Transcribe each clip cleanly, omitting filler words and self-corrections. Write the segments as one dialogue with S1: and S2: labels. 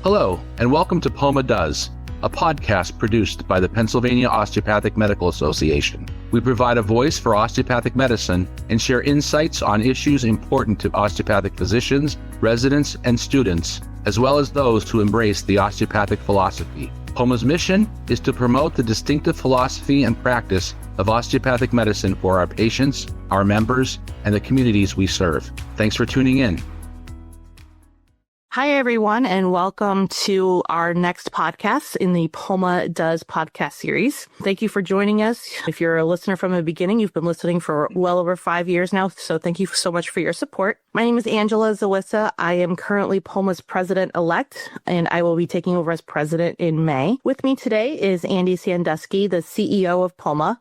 S1: Hello, and welcome to POMA Does, a podcast produced by the Pennsylvania Osteopathic Medical Association. We provide a voice for osteopathic medicine and share insights on issues important to osteopathic physicians, residents, and students, as well as those who embrace the osteopathic philosophy. POMA's mission is to promote the distinctive philosophy and practice of osteopathic medicine for our patients, our members, and the communities we serve. Thanks for tuning in.
S2: Hi, everyone, and welcome to our next podcast in the POMA Does podcast series. Thank you for joining us. If you're a listener from the beginning, you've been listening for well over 5 years now, so thank you so much for your support. My name is Zawisza. I am currently POMA's President-Elect, and I will be taking over as President in May. With me today is Andy Sandusky, the CEO of POMA,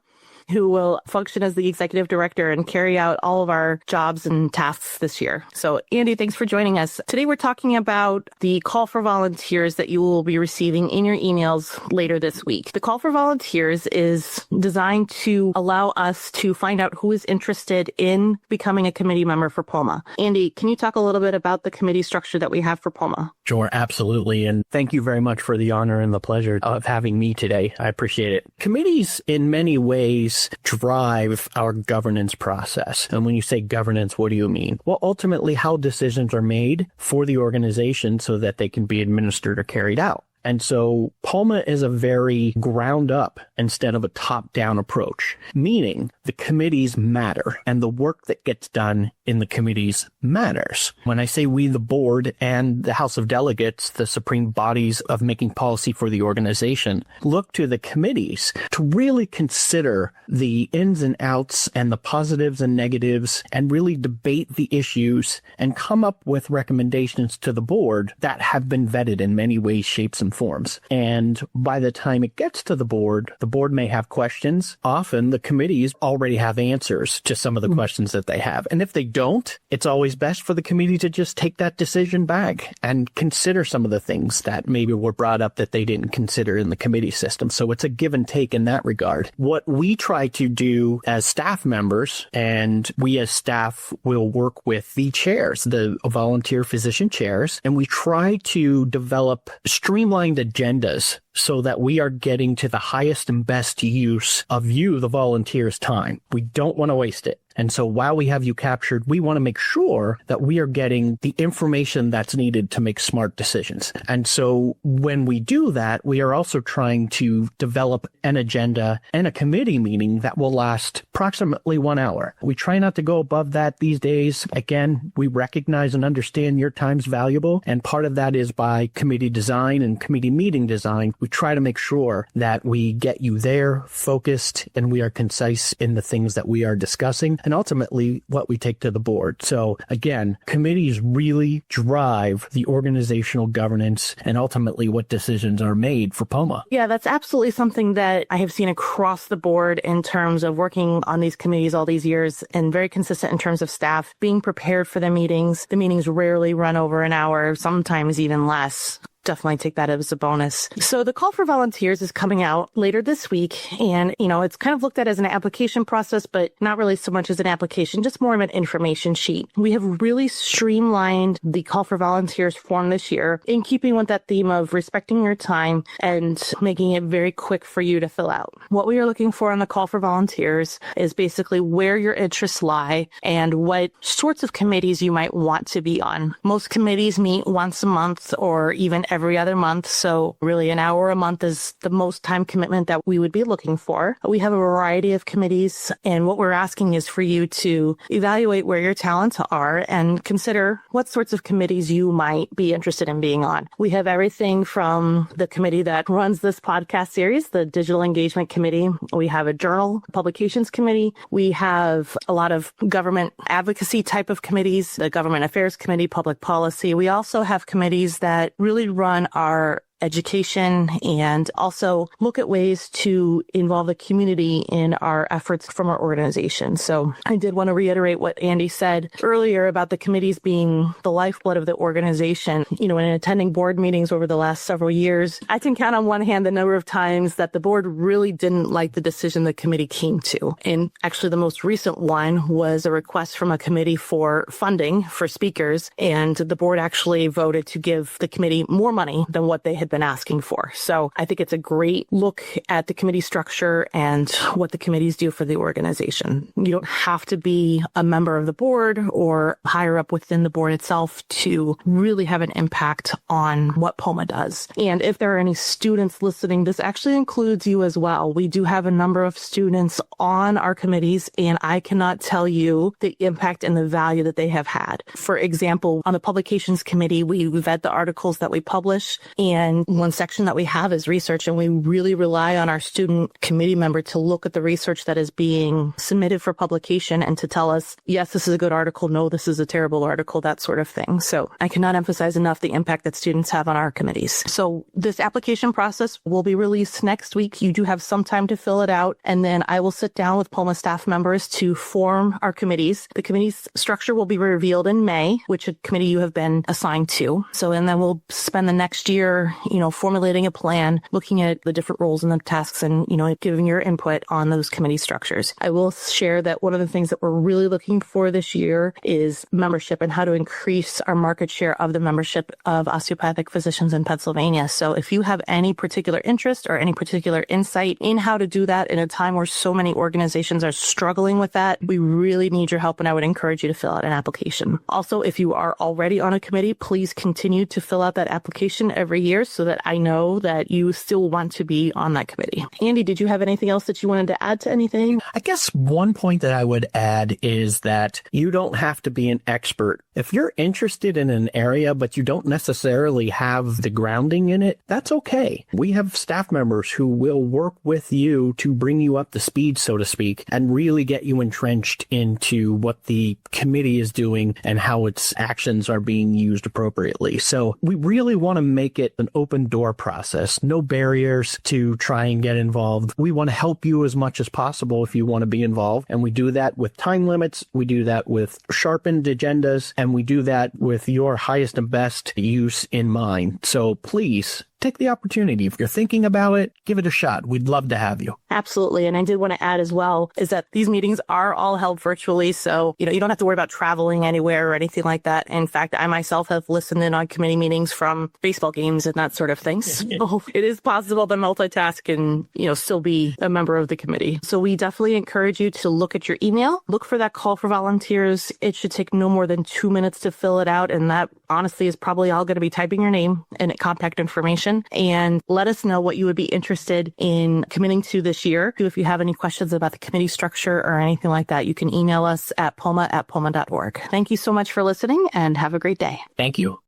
S2: who will function as the executive director and carry out all of our jobs and tasks this year. So, Andy, thanks for joining us. Today, we're talking about the call for volunteers that you will be receiving in your emails later this week. The call for volunteers is designed to allow us to find out who is interested in becoming a committee member for POMA. Andy, can you talk a little bit about the committee structure that we have for POMA?
S3: Sure, absolutely. And thank you very much for the honor and the pleasure of having me today. I appreciate it. Committees, in many ways, drive our governance process. And when you say governance, what do you mean? Well, ultimately, how decisions are made for the organization so that they can be administered or carried out. And so POMA is a very ground up instead of a top down approach, meaning the committees matter and the work that gets done in the committees matters. When I say we, the board and the House of Delegates, the supreme bodies of making policy for the organization, look to the committees to really consider the ins and outs and the positives and negatives and really debate the issues and come up with recommendations to the board that have been vetted in many ways, shapes, and forms. And by the time it gets to the board may have questions. Often the committees already have answers to some of the questions that they have. And if they don't, it's always best for the committee to just take that decision back and consider some of the things that maybe were brought up that they didn't consider in the committee system. So it's a give and take in that regard. What we try to do as staff members, and we as staff will work with the chairs, the volunteer physician chairs, and we try to develop streamlined agendas so that we are getting to the highest and best use of you, the volunteers' time. We don't want to waste it. And so while we have you captured, we want to make sure that we are getting the information that's needed to make smart decisions. And so when we do that, we are also trying to develop an agenda and a committee meeting that will last approximately 1 hour. We try not to go above that these days. Again, we recognize and understand your time's valuable. And part of that is by committee design and committee meeting design. We try to make sure that we get you there, focused, and we are concise in the things that we are discussing, and ultimately what we take to the board. So again, committees really drive the organizational governance and ultimately what decisions are made for POMA.
S2: Yeah, that's absolutely something that I have seen across the board in terms of working on these committees all these years, and very consistent in terms of staff being prepared for the meetings. The meetings rarely run over an hour, sometimes even less. Definitely take that as a bonus. So the call for volunteers is coming out later this week. And, it's kind of looked at as an application process, but not really so much as an application, just more of an information sheet. We have really streamlined the call for volunteers form this year in keeping with that theme of respecting your time and making it very quick for you to fill out. What we are looking for on the call for volunteers is basically where your interests lie and what sorts of committees you might want to be on. Most committees meet once a month or even every other month. So really an hour a month is the most time commitment that we would be looking for. We have a variety of committees, and what we're asking is for you to evaluate where your talents are and consider what sorts of committees you might be interested in being on. We have everything from the committee that runs this podcast series, the Digital Engagement Committee. We have a Journal Publications Committee. We have a lot of government advocacy type of committees, the Government Affairs Committee, Public Policy. We also have committees that really run our education and also look at ways to involve the community in our efforts from our organization. So I did want to reiterate what Andy said earlier about the committees being the lifeblood of the organization. In attending board meetings over the last several years, I can count on one hand the number of times that the board really didn't like the decision the committee came to. And actually the most recent one was a request from a committee for funding for speakers, and the board actually voted to give the committee more money than what they had been asking for. So I think it's a great look at the committee structure and what the committees do for the organization. You don't have to be a member of the board or higher up within the board itself to really have an impact on what POMA does. And if there are any students listening, this actually includes you as well. We do have a number of students on our committees, and I cannot tell you the impact and the value that they have had. For example, on the publications committee, we vet the articles that we publish, and one section that we have is research, and we really rely on our student committee member to look at the research that is being submitted for publication and to tell us, yes, this is a good article, no, this is a terrible article, that sort of thing. So I cannot emphasize enough the impact that students have on our committees. So this application process will be released next week. You do have some time to fill it out, and then I will sit down with POMA staff members to form our committees. The committee's structure will be revealed in May, which committee you have been assigned to. So, and then we'll spend the next year, formulating a plan, looking at the different roles and the tasks and, giving your input on those committee structures. I will share that one of the things that we're really looking for this year is membership and how to increase our market share of the membership of osteopathic physicians in Pennsylvania. So if you have any particular interest or any particular insight in how to do that in a time where so many organizations are struggling with that, we really need your help, and I would encourage you to fill out an application. Also, if you are already on a committee, please continue to fill out that application every year so that I know that you still want to be on that committee. Andy, did you have anything else that you wanted to add to anything?
S3: I guess one point that I would add is that you don't have to be an expert. If you're interested in an area, but you don't necessarily have the grounding in it, that's okay. We have staff members who will work with you to bring you up to speed, so to speak, and really get you entrenched into what the committee is doing and how its actions are being used appropriately. So we really want to make it an open door process, no barriers to try and get involved. We want to help you as much as possible if you want to be involved. And we do that with time limits. We do that with sharpened agendas, and we do that with your highest and best use in mind. So please take the opportunity. If you're thinking about it, give it a shot. We'd love to have you.
S2: Absolutely. And I did want to add as well is that these meetings are all held virtually. So, you don't have to worry about traveling anywhere or anything like that. In fact, I myself have listened in on committee meetings from baseball games and that sort of thing. So it is possible to multitask and, still be a member of the committee. So we definitely encourage you to look at your email, look for that call for volunteers. It should take no more than 2 minutes to fill it out. And that honestly is probably all going to be typing your name and contact information. And let us know what you would be interested in committing to this year. If you have any questions about the committee structure or anything like that, you can email us at poma@poma.org. Thank you so much for listening and have a great day.
S3: Thank you.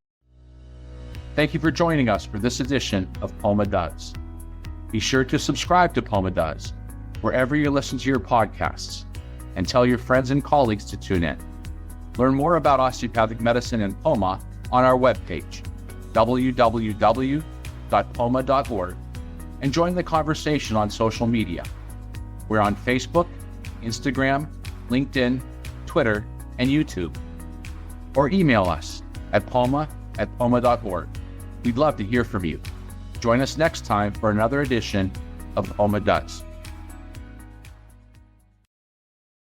S1: Thank you for joining us for this edition of POMA Does. Be sure to subscribe to POMA Does wherever you listen to your podcasts, and tell your friends and colleagues to tune in. Learn more about osteopathic medicine and POMA on our webpage, www.poma.org, and join the conversation on social media. We're on Facebook, Instagram, LinkedIn, Twitter, and YouTube. Or email us at poma@poma.org. We'd love to hear from you. Join us next time for another edition of POMA Does.